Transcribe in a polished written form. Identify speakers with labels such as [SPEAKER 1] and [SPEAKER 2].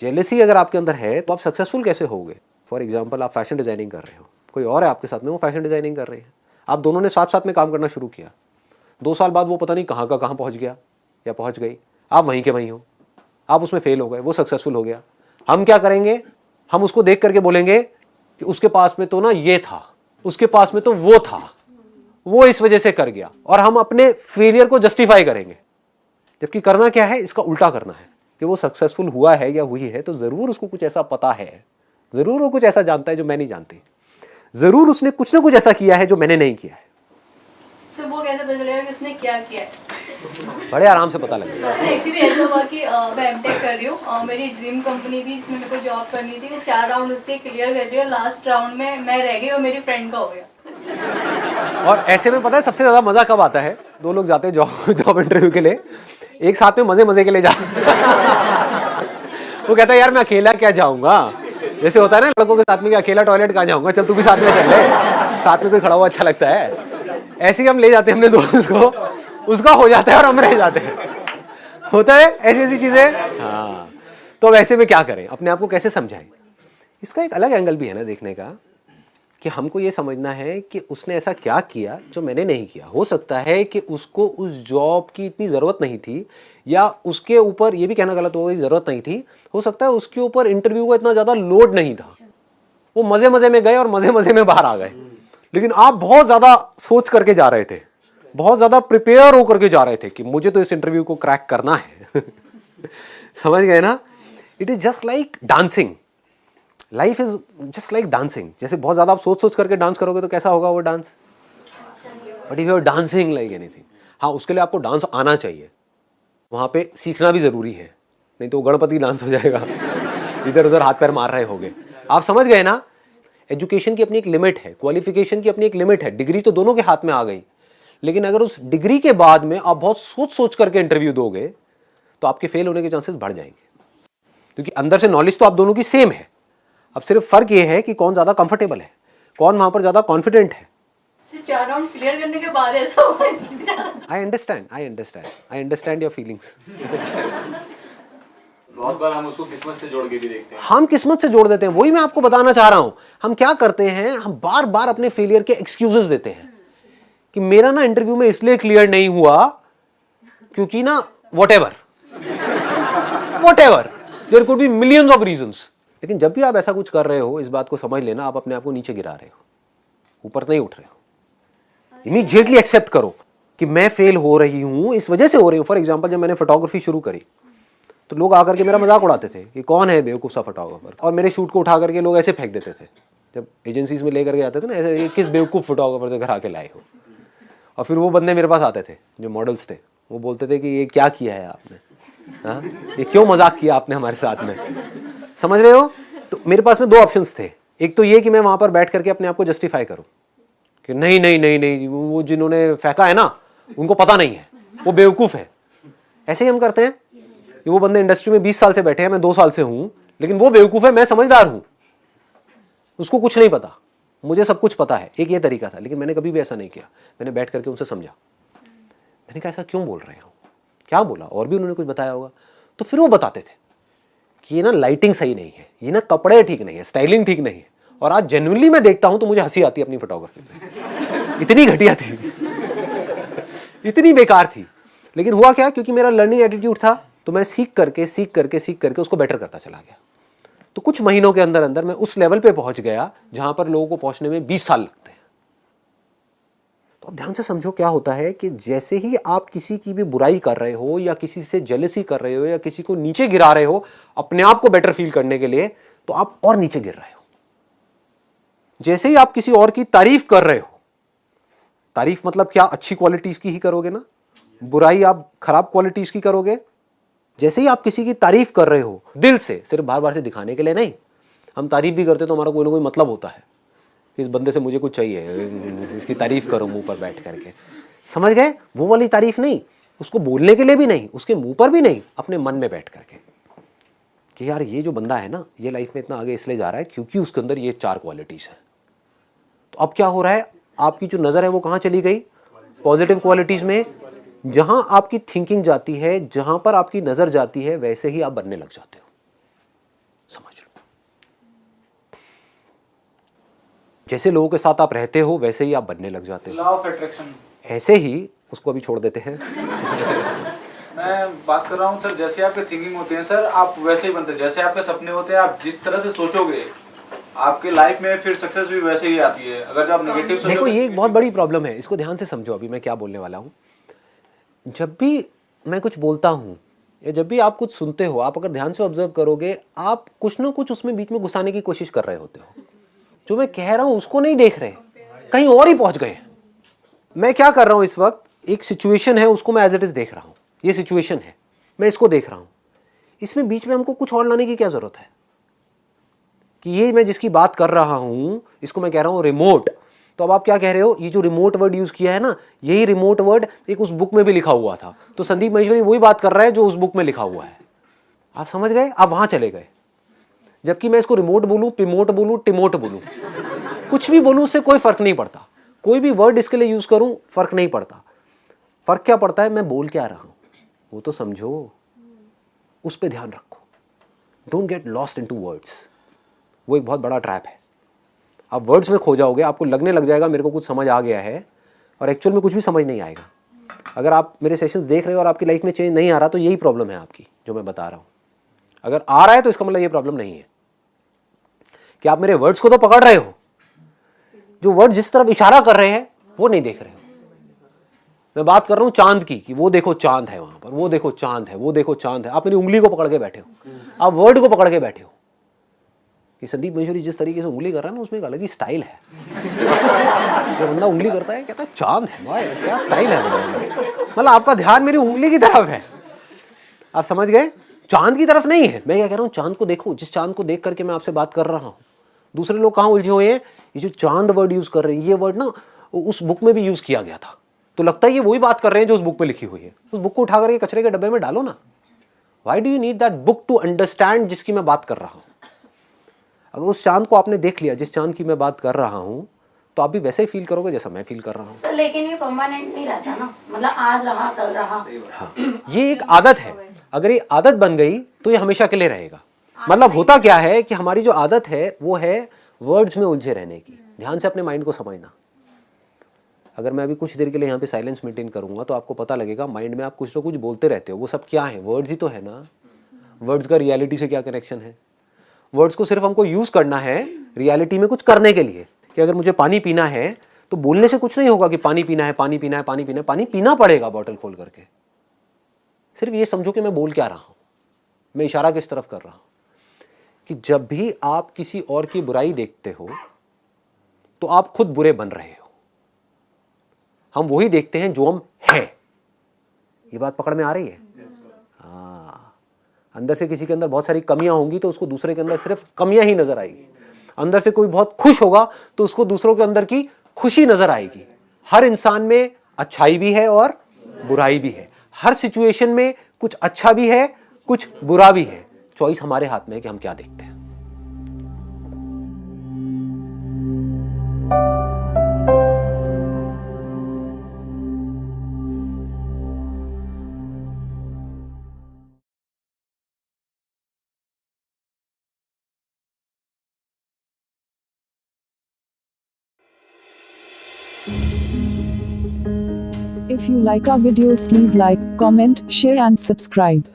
[SPEAKER 1] Jealousy अगर आपके अंदर है तो आप सक्सेसफुल कैसे होगे? फॉर एग्जाम्पल, आप फैशन डिजाइनिंग कर रहे हो, कोई और है आपके साथ में, वो फैशन डिजाइनिंग कर रहे हैं, आप दोनों ने साथ साथ में काम करना शुरू किया, 2 साल बाद वो पता नहीं कहाँ का कहाँ पहुँच गया या पहुँच गई, आप वहीं के वहीं हो, आप उसमें फेल हो गए, वो सक्सेसफुल हो गया। हम क्या करेंगे? हम उसको देख करके बोलेंगे कि उसके पास में तो ना ये था, उसके पास में तो वो था, वो इस वजह से कर गया, और हम अपने फेलियर को जस्टिफाई करेंगे। जबकि करना क्या है? इसका उल्टा करना है कि वो सक्सेसफुल हुआ है या हुई है तो जरूर उसको कुछ ऐसा पता है, जरूर वो कुछ ऐसा जानता है जो मैं नहीं जानती, जरूर उसने कुछ ना कुछ ऐसा किया है जो मैंने नहीं किया है।
[SPEAKER 2] तो वो कैसे पता चलेगा कि उसने क्या किया है?
[SPEAKER 1] बड़े आराम से पता लगेगा।
[SPEAKER 2] एक्चुअली ऐसा हुआ कि मैं एमटेक कर रही हूँ, मेरी ड्रीम कंपनी थी जिसमें मेरे को जॉब करनी थी। मैं 4 राउंड उसके क्लियर कर रही हूँ, लास्ट राउंड में मैं रह गई और मेरी फ्रेंड का हो गया।
[SPEAKER 1] और ऐसे में पता है सबसे ज्यादा मजा कब आता है? 2 लोग जाते हैं जॉब इंटरव्यू के लिए, एक साथ में मजे मजे के लिए जा वो कहता है यार मैं अकेला क्या जाऊंगा, जैसे होता है ना लड़कों के साथ में कि अकेला टॉयलेट कहाँ जाऊंगा, चल तू भी साथ में चल ले, साथ में कोई खड़ा हुआ अच्छा लगता है। ऐसे ही हम ले जाते हैं अपने दोस्त को, उसका हो जाता है और हम रह जाते हैं, होता है ऐसी ऐसी चीजें। हाँ, तो अब ऐसे में क्या करें, अपने आप को कैसे समझाएं? इसका एक अलग एंगल भी है ना देखने का, कि हमको ये समझना है कि उसने ऐसा क्या किया जो मैंने नहीं किया। हो सकता है कि उसको उस जॉब की इतनी ज़रूरत नहीं थी, या उसके ऊपर, ये भी कहना गलत होगा, ज़रूरत नहीं थी, हो सकता है उसके ऊपर इंटरव्यू का इतना ज़्यादा लोड नहीं था, वो मज़े मज़े में गए और मज़े मज़े में बाहर आ गए। लेकिन आप बहुत ज़्यादा सोच करके जा रहे थे, बहुत ज़्यादा प्रिपेयर होकर के जा रहे थे कि मुझे तो इस इंटरव्यू को क्रैक करना है समझ गए ना? It is just like dancing, life is just like dancing. जैसे बहुत ज्यादा आप सोच सोच करके डांस करोगे तो कैसा होगा वो dance? But if you are dancing like anything, हाँ उसके लिए आपको डांस आना चाहिए, वहां पे सीखना भी जरूरी है, नहीं तो गणपति डांस हो जाएगा इधर उधर हाथ पैर मार रहे होगे। आप समझ गए ना? एजुकेशन की अपनी एक लिमिट है, क्वालिफिकेशन की अपनी एक लिमिट है। डिग्री तो दोनों के हाथ में आ गई, लेकिन अगर उस डिग्री के बाद में आप बहुत सोच सोच करके इंटरव्यू दोगे तो आपके फेल होने के चांसेस बढ़ जाएंगे, क्योंकि अंदर से नॉलेज तो आप दोनों की सेम है। अब सिर्फ फर्क ये है कि कौन ज्यादा कंफर्टेबल है, कौन वहां पर ज्यादा कॉन्फिडेंट है।
[SPEAKER 2] 4 राउंड क्लियर करने के बाद ऐसा हुआ।
[SPEAKER 1] I understand your feelings.
[SPEAKER 3] बहुत बार हम उसको किस्मत से जोड़ के भी देखते हैं।
[SPEAKER 1] हम किस्मत से जोड़ देते हैं, वही मैं आपको बताना चाह रहा हूं। हम क्या करते हैं, हम बार बार अपने फेलियर के एक्सक्यूजेस देते हैं कि मेरा ना इंटरव्यू में इसलिए क्लियर नहीं हुआ क्योंकि ना whatever there could be millions of reasons. लेकिन जब भी आप ऐसा कुछ कर रहे हो, इस बात को समझ लेना, आप अपने आप को नीचे गिरा रहे हो, ऊपर नहीं उठ रहे हो। इमीडिएटली एक्सेप्ट करो कि मैं फेल हो रही हूं, इस वजह से हो रही हूं। फॉर एग्जांपल, जब मैंने फोटोग्राफी शुरू करी तो लोग आकर के मेरा मजाक उड़ाते थे कि कौन है बेवकूफ सा फोटोग्राफर, और मेरे शूट को उठा करके लोग ऐसे फेंक देते थे। जब एजेंसीज में लेकर के आते थे ना, ऐसे ये किस बेवकूफ फोटोग्राफर से घर आके लाए हो। और फिर वो बंदे मेरे पास आते थे जो मॉडल्स थे, वो बोलते थे कि ये क्या किया है आपने, हाँ ये क्यों मजाक किया आपने हमारे साथ में, समझ रहे हो? तो मेरे पास में 2 ऑप्शंस थे। एक तो ये कि मैं वहां पर बैठ करके अपने आप को जस्टिफाई करूं कि नहीं नहीं नहीं नहीं, वो जिन्होंने फेंका है ना उनको पता नहीं है, वो बेवकूफ है। ऐसे ही हम करते हैं कि वो बंदे इंडस्ट्री में 20 साल से बैठे हैं, मैं 2 साल से हूं, लेकिन वो बेवकूफ है, मैं समझदार हूं, उसको कुछ नहीं पता, मुझे सब कुछ पता है। एक ये तरीका था, लेकिन मैंने कभी भी ऐसा नहीं किया। मैंने बैठ करके उनसे समझा, मैंने कहा ऐसा क्यों बोल रहे हो, क्या बोला, और भी उन्होंने कुछ बताया होगा। तो फिर वो बताते थे कि ये ना लाइटिंग सही नहीं है, ये ना कपड़े ठीक नहीं है, स्टाइलिंग ठीक नहीं है। और आज जेन्युइनली मैं देखता हूं तो मुझे हंसी आती है अपनी फोटोग्राफी में, इतनी घटिया थी इतनी बेकार थी। लेकिन हुआ क्या, क्योंकि मेरा लर्निंग एटीट्यूड था, तो मैं सीख करके उसको बेटर करता चला गया। तो कुछ महीनों के अंदर अंदर मैं उस लेवल पे पहुंच गया जहां पर लोगों को पहुंचने में 20 साल लगते हैं। तो अब ध्यान से समझो क्या होता है कि जैसे ही आप किसी की भी बुराई कर रहे हो, या किसी से जेलसी कर रहे हो, या किसी को नीचे गिरा रहे हो अपने आप को बेटर फील करने के लिए, तो आप और नीचे गिर रहे हो। जैसे ही आप किसी और की तारीफ कर रहे हो, तारीफ मतलब क्या, अच्छी क्वालिटीज की ही करोगे ना, बुराई आप खराब क्वालिटीज की करोगे। जैसे ही आप किसी की तारीफ कर रहे हो दिल से, सिर्फ बार बार से दिखाने के लिए नहीं, हम तारीफ भी करते तो हमारा कोई ना कोई मतलब होता है, इस बंदे से मुझे कुछ चाहिए, इसकी तारीफ करो मुंह पर बैठ करके, समझ गए? वो वाली तारीफ नहीं, उसको बोलने के लिए भी नहीं, उसके मुंह पर भी नहीं, अपने मन में बैठ करके कि यार ये जो बंदा है ना, ये लाइफ में इतना आगे इसलिए जा रहा है क्योंकि उसके अंदर ये 4 क्वालिटीज है। तो अब क्या हो रहा है, आपकी जो नजर है वो कहां चली गई? पॉजिटिव क्वालिटीज में। जहां आपकी थिंकिंग जाती है, जहां पर आपकी नजर जाती है, वैसे ही आप बनने लग जाते हो। जैसे लोगों के साथ आप रहते हो वैसे ही आप बनने लग जाते हो।
[SPEAKER 3] Law of attraction.
[SPEAKER 1] ऐसे ही उसको अभी छोड़ देते हैं।
[SPEAKER 3] मैं बात कर रहा हूँ सर, जैसे आपकी थिंकिंग होती है सर, आप वैसे ही बनते हैं। जैसे आपके सपने होते हैं, आप जिस तरह से सोचोगे आपके लाइफ में फिर सक्सेस भी वैसे ही आती है। अगर आप नेगेटिव सोचोगे,
[SPEAKER 1] देखो ये एक बहुत बड़ी प्रॉब्लम है, इसको ध्यान से समझो अभी मैं क्या बोलने वाला हूँ। जब भी मैं कुछ बोलता हूँ या जब भी आप कुछ सुनते हो, आप अगर ध्यान से ऑब्जर्व करोगे, आप कुछ ना कुछ उसमें बीच में घुसाने की कोशिश कर रहे होते हो। जो मैं कह रहा हूँ उसको नहीं देख रहे, कहीं और ही पहुंच गए। मैं क्या कर रहा हूँ इस वक्त, एक सिचुएशन है उसको मैं एज इट इज देख रहा हूँ। ये सिचुएशन है, मैं इसको देख रहा हूँ। इसमें बीच में हमको कुछ और लाने की क्या जरूरत है कि ये मैं जिसकी बात कर रहा हूँ इसको मैं कह रहा हूँ रिमोट। तो अब आप क्या कह रहे हो, ये जो रिमोट वर्ड यूज किया है ना, यही रिमोट वर्ड एक उस बुक में भी लिखा हुआ था। तो संदीप महेश्वरी वही बात कर रहा है जो उस बुक में लिखा हुआ है। आप समझ गए, आप वहां चले गए। जबकि मैं इसको रिमोट बोलूं, पिमोट बोलूं, टिमोट बोलूं, कुछ भी बोलूं उससे कोई फर्क नहीं पड़ता। कोई भी वर्ड इसके लिए यूज करूं फर्क नहीं पड़ता। फर्क क्या पड़ता है, मैं बोल क्या रहा हूं वो तो समझो, उस पर ध्यान रखो। Don't get lost into words. वो एक बहुत बड़ा ट्रैप है। आप वर्ड्स में खो जाओगे, आपको लगने लग जाएगा मेरे को कुछ समझ आ गया है, और एक्चुअल में कुछ भी समझ नहीं आएगा। अगर आप मेरे सेशंस देख रहे हो और आपकी लाइफ में चेंज नहीं आ रहा तो यही प्रॉब्लम है आपकी जो मैं बता रहा हूं। अगर आ रहा है तो इसका मतलब ये प्रॉब्लम नहीं है कि आप मेरे वर्ड्स को तो पकड़ रहे हो, जो वर्ड जिस तरफ इशारा कर रहे हैं वो नहीं देख रहे हो। मैं बात कर रहा हूं चांद की, कि वो देखो चांद है वहां पर, वो देखो चांद है, वो देखो चांद है। आप मेरी उंगली को पकड़ के बैठे हो, आप वर्ड को पकड़ के बैठे हो। कि संदीप महेश्वरी जिस तरीके से उंगली कर रहा है ना, उसमें एक अलग ही स्टाइल है। जो बंदा उंगली करता है कहता है चांद है, वाह क्या स्टाइल है। मतलब आपका ध्यान मेरी उंगली की तरफ है, आप समझ गए, चांद की तरफ नहीं है। मैं क्या कह रहा हूँ, चांद को देखो, जिस चांद को देख करके मैं आपसे बात कर रहा हूँ। दूसरे लोग कहाँ उलझे हुए हैं, ये जो चांद वर्ड यूज कर रहे हैं, ये वर्ड ना उस बुक में भी यूज किया गया था, तो लगता है ये वही बात कर रहे हैं जो उस बुक में लिखी हुई है। उस बुक को उठा करके कचरे के डब्बे में डालो ना। Why do you need that book to understand जिसकी मैं बात कर रहा हूँ। अगर उस चांद को आपने देख लिया जिस चांद की मैं बात कर रहा हूँ, तो आप भी वैसे ही फील करोगे जैसा मैं फील कर रहा हूँ।
[SPEAKER 4] लेकिन ये परमानेंट नहीं रहता ना, मतलब आज रहा कल रहा।
[SPEAKER 1] हाँ, ये एक आदत है। अगर ये आदत बन गई तो ये हमेशा के लिए रहेगा। मतलब होता क्या है कि हमारी जो आदत है वो है वर्ड्स में उलझे रहने की। ध्यान से अपने माइंड को समझना। अगर मैं अभी कुछ देर के लिए यहाँ पे साइलेंस मेंटेन करूंगा तो आपको पता लगेगा माइंड में आप कुछ तो कुछ बोलते रहते हो। वो सब क्या है, वर्ड्स ही तो है ना। वर्ड्स का रियलिटी से क्या कनेक्शन है। वर्ड्स को सिर्फ हमको यूज करना है रियलिटी में कुछ करने के लिए। कि अगर मुझे पानी पीना है तो बोलने से कुछ नहीं होगा कि पानी पीना है, पानी पीना है, पानी पीना है। पानी पीना पड़ेगा बॉटल खोल करके। सिर्फ ये समझो कि मैं बोल क्या रहा हूं, मैं इशारा किस तरफ कर रहा हूं। कि जब भी आप किसी और की बुराई देखते हो तो आप खुद बुरे बन रहे हो। हम वही देखते हैं जो हम हैं। ये बात पकड़ में आ रही है? हाँ, अंदर से किसी के अंदर बहुत सारी कमियां होंगी तो उसको दूसरे के अंदर सिर्फ कमियां ही नजर आएगी। अंदर से कोई बहुत खुश होगा तो उसको दूसरों के अंदर की खुशी नजर आएगी। हर इंसान में अच्छाई भी है और बुराई भी है। हर सिचुएशन में कुछ अच्छा भी है, कुछ बुरा भी है। चॉइस हमारे हाथ में है कि हम क्या देखते हैं।
[SPEAKER 5] If you like our videos, please like, comment, share and subscribe.